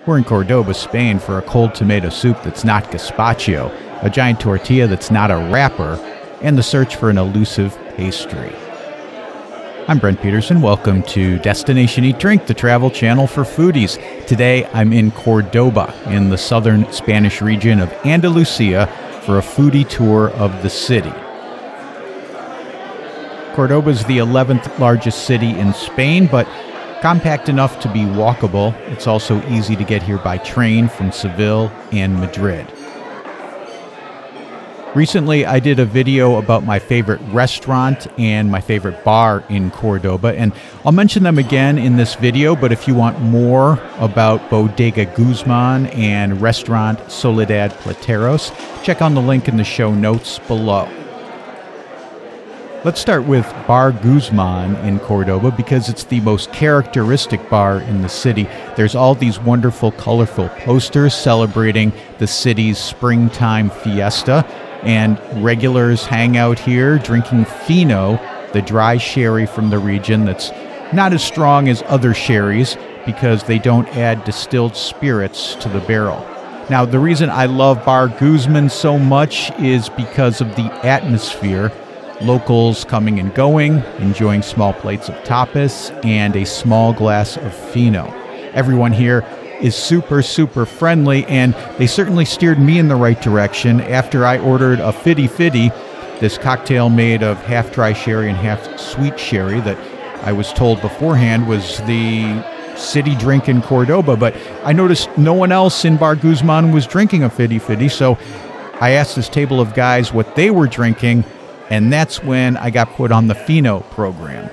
We're in Cordoba, Spain for a cold tomato soup that's not gazpacho, a giant tortilla that's not a wrapper, and the search for an elusive pastry. I'm Brent Peterson. Welcome to Destination Eat Drink, the travel channel for foodies. Today I'm in Cordoba in the southern Spanish region of Andalusia for a foodie tour of the city. Cordoba is the 11th largest city in Spain, but compact enough to be walkable. It's also easy to get here by train from Seville and Madrid. Recently, I did a video about my favorite restaurant and my favorite bar in Cordoba, and I'll mention them again in this video, but if you want more about Bodega Guzman and restaurant Soledad Plateros, check on the link in the show notes below. Let's start with Bar Guzman in Cordoba because it's the most characteristic bar in the city. There's all these wonderful, colorful posters celebrating the city's springtime fiesta, and regulars hang out here drinking fino, the dry sherry from the region that's not as strong as other sherries because they don't add distilled spirits to the barrel. Now, the reason I love Bar Guzman so much is because of the atmosphere. Locals coming and going, enjoying small plates of tapas and a small glass of fino. Everyone here is super friendly, and they certainly steered me in the right direction after I ordered a Fitty Fitty, this cocktail made of half dry sherry and half sweet sherry that I was told beforehand was the city drink in Cordoba, but I noticed no one else in Bar Guzman was drinking a Fitty Fitty, so I asked this table of guys what they were drinking, and that's when I got put on the Fino program.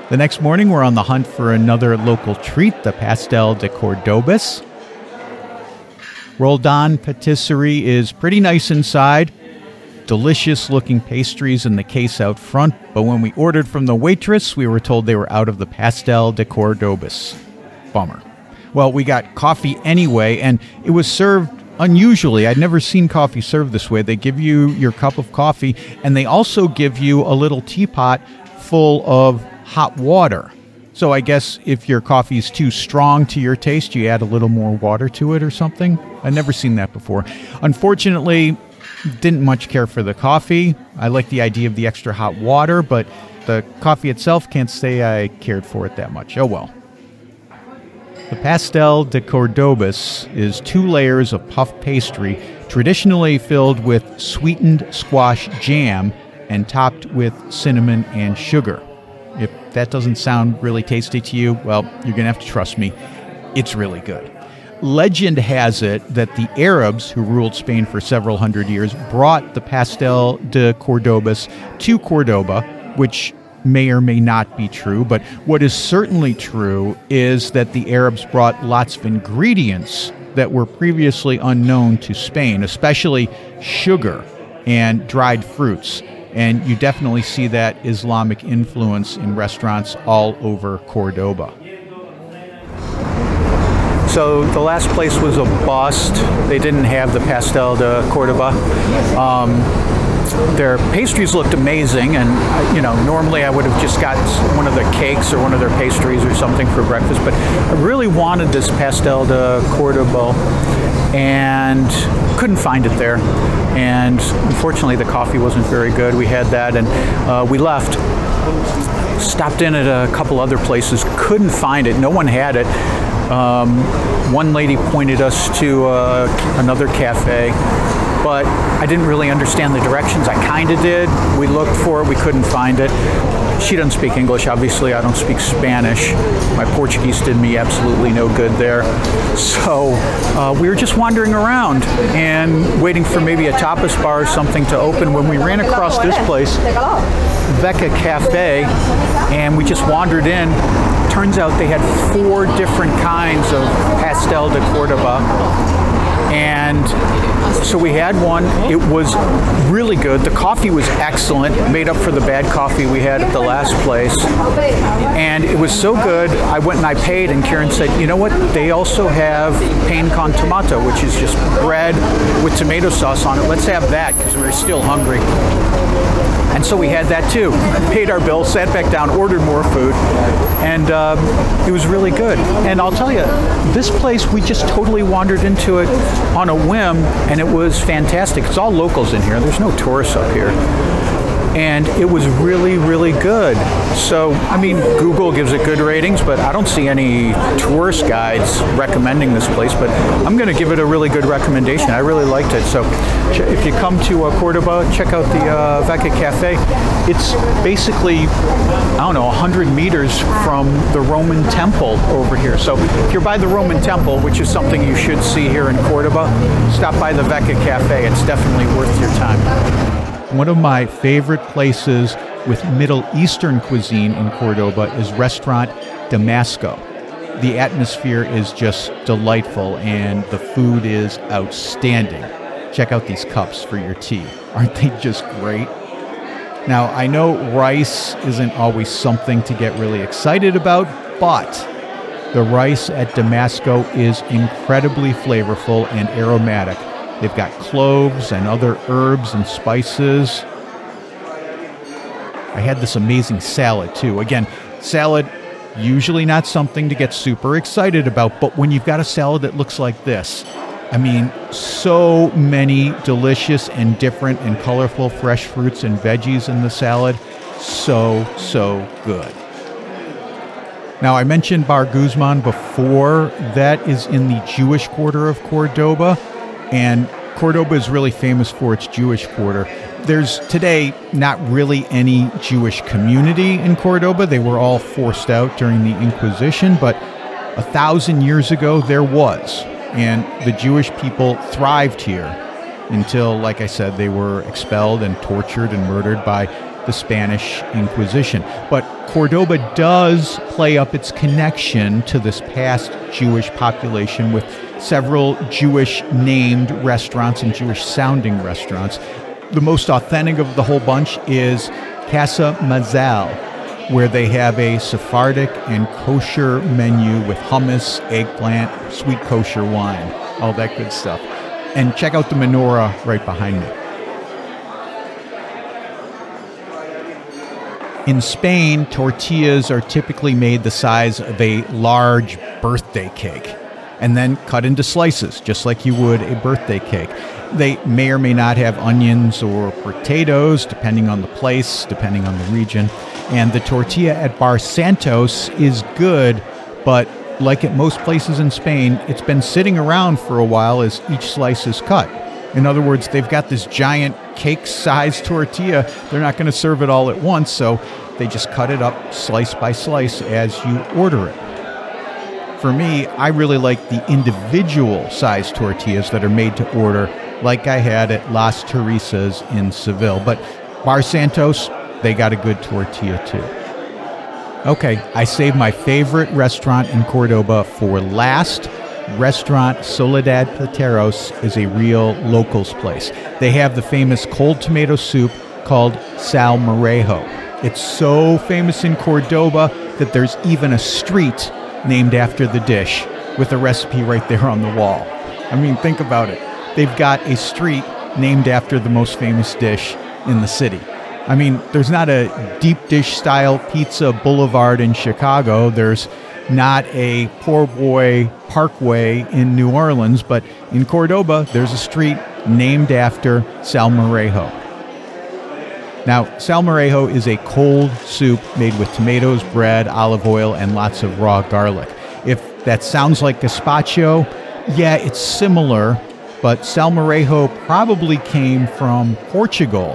The next morning, we're on the hunt for another local treat, the Pastel de cordobés. Roldan Patisserie is pretty nice inside. Delicious looking pastries in the case out front, but when we ordered from the waitress, we were told they were out of the Pastel de cordobés. Bummer. Well, we got coffee anyway, and it was served unusually. I'd never seen coffee served this way. They give you your cup of coffee, and they also give you a little teapot full of hot water. So I guess if your coffee is too strong to your taste, you add a little more water to it or something. I've never seen that before. Unfortunately, didn't much care for the coffee. I like the idea of the extra hot water, but the coffee itself, can't say I cared for it that much. Oh well. The Pastel de cordobés is 2 layers of puff pastry, traditionally filled with sweetened squash jam and topped with cinnamon and sugar. If that doesn't sound really tasty to you, well, you're going to have to trust me. It's really good. Legend has it that the Arabs, who ruled Spain for several hundred years, brought the Pastel de cordobés to Cordoba, which may or may not be true, but what is certainly true is that the Arabs brought lots of ingredients that were previously unknown to Spain, especially sugar and dried fruits. And you definitely see that Islamic influence in restaurants all over Cordoba. So the last place was a bust. They didn't have the Pastel de Cordoba. Their pastries looked amazing, and normally I would have just got one of the cakes or one of their pastries or something for breakfast, but I really wanted this Pastel de Cordoba and couldn't find it there. And unfortunately the coffee wasn't very good. We had that and we left. Stopped in at a couple other places, couldn't find it. No one had it. One lady pointed us to another cafe, but I didn't really understand the directions. I kind of did. We looked for it, we couldn't find it. She doesn't speak English, obviously. I don't speak Spanish. My Portuguese did me absolutely no good there. So we were just wandering around and waiting for maybe a tapas bar or something to open when we ran across this place, Vecca Cafe, and we just wandered in. Turns out they had 4 different kinds of Pastel de Cordoba. And so we had one. It was really good. The coffee was excellent, made up for the bad coffee we had at the last place. And it was so good, I went and I paid, and Karen said, you know what? They also have pan con tomato, which is just bread with tomato sauce on it. Let's have that, because we were still hungry. And so we had that too. Paid our bill, sat back down, ordered more food, and it was really good. And I'll tell you, this place, we just totally wandered into it on a whim, and it was fantastic. It's all locals in here. There's no tourists up here. And it was really, really good. So, I mean, Google gives it good ratings, but I don't see any tourist guides recommending this place, but I'm going to give it a really good recommendation. I really liked it. So if you come to Cordoba, check out the Vecca Cafe. It's basically, I don't know, 100 meters from the Roman temple over here. So if you're by the Roman temple, which is something you should see here in Cordoba, stop by the Vecca Cafe. It's definitely worth your time. One of my favorite places with Middle Eastern cuisine in Cordoba is Restaurant Damasco. The atmosphere is just delightful and the food is outstanding. Check out these cups for your tea. Aren't they just great? Now, I know rice isn't always something to get really excited about, but the rice at Damasco is incredibly flavorful and aromatic. They've got cloves and other herbs and spices. I had this amazing salad too. Again, salad, usually not something to get super excited about, but when you've got a salad that looks like this, I mean, so many delicious and different and colorful fresh fruits and veggies in the salad. So good. Now, I mentioned Bar Guzman before. That is in the Jewish quarter of Cordoba. And Cordoba is really famous for its Jewish quarter. There's today not really any Jewish community in Cordoba. They were all forced out during the Inquisition, but 1,000 years ago there was. And the Jewish people thrived here until, like I said, they were expelled and tortured and murdered by the Spanish Inquisition. But Cordoba does play up its connection to this past Jewish population with several Jewish-named restaurants and Jewish-sounding restaurants. The most authentic of the whole bunch is Casa Mazal, where they have a Sephardic and kosher menu with hummus, eggplant, sweet kosher wine, all that good stuff. And check out the menorah right behind me. In Spain, tortillas are typically made the size of a large birthday cake and then cut into slices, just like you would a birthday cake. They may or may not have onions or potatoes, depending on the place, depending on the region. And the tortilla at Bar Santos is good, but like at most places in Spain, it's been sitting around for a while as each slice is cut. In other words, they've got this giant cake-sized tortilla. They're not going to serve it all at once, so they just cut it up slice by slice as you order it. For me, I really like the individual sized tortillas that are made to order, like I had at Las Teresas in Seville. But Bar Santos, they got a good tortilla too. Okay, I saved my favorite restaurant in Cordoba for last. Restaurant Soledad Plateros is a real locals place. They have the famous cold tomato soup called Salmorejo. It's so famous in Cordoba that there's even a street named after the dish with a recipe right there on the wall. I mean, think about it. They've got a street named after the most famous dish in the city. I mean, there's not a deep dish style pizza boulevard in Chicago. There's not a poor boy parkway in New Orleans, but in Cordoba, there's a street named after Salmorejo. Now, Salmorejo is a cold soup made with tomatoes, bread, olive oil, and lots of raw garlic. If that sounds like gazpacho, yeah, it's similar, but Salmorejo probably came from Portugal,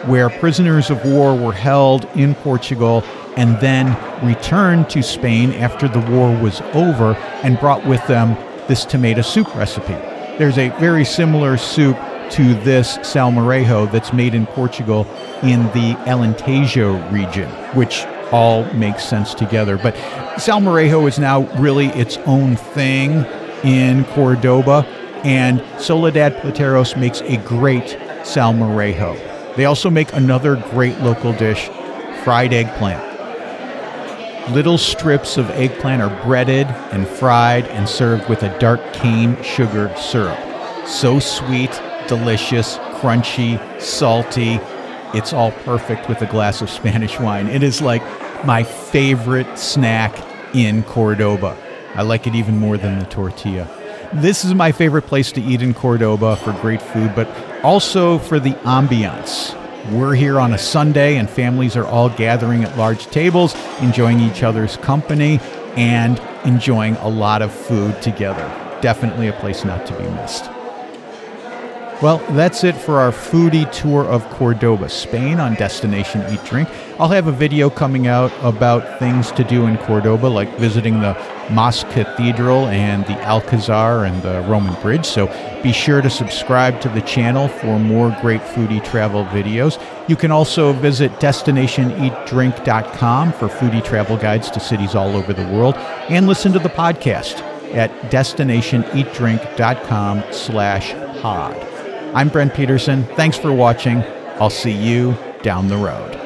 where prisoners of war were held in Portugal and then returned to Spain after the war was over and brought with them this tomato soup recipe. There's a very similar soup to this Salmorejo that's made in Portugal in the Alentejo region, which all makes sense together. But Salmorejo is now really its own thing in Cordoba. And Soledad Plateros makes a great Salmorejo. They also make another great local dish, fried eggplant. Little strips of eggplant are breaded and fried and served with a dark cane sugar syrup. So sweet, delicious, crunchy, salty. It's all perfect with a glass of Spanish wine. It is like my favorite snack in Cordoba. I like it even more than the tortilla. This is my favorite place to eat in Cordoba for great food, but also for the ambiance. We're here on a Sunday and families are all gathering at large tables, enjoying each other's company and enjoying a lot of food together. Definitely a place not to be missed. Well, that's it for our foodie tour of Cordoba, Spain on Destination Eat Drink. I'll have a video coming out about things to do in Cordoba, like visiting the Mosque Cathedral and the Alcazar and the Roman Bridge. So be sure to subscribe to the channel for more great foodie travel videos. You can also visit destinationeatdrink.com for foodie travel guides to cities all over the world, and listen to the podcast at destinationeatdrink.com/pod. I'm Brent Peterson. Thanks for watching. I'll see you down the road.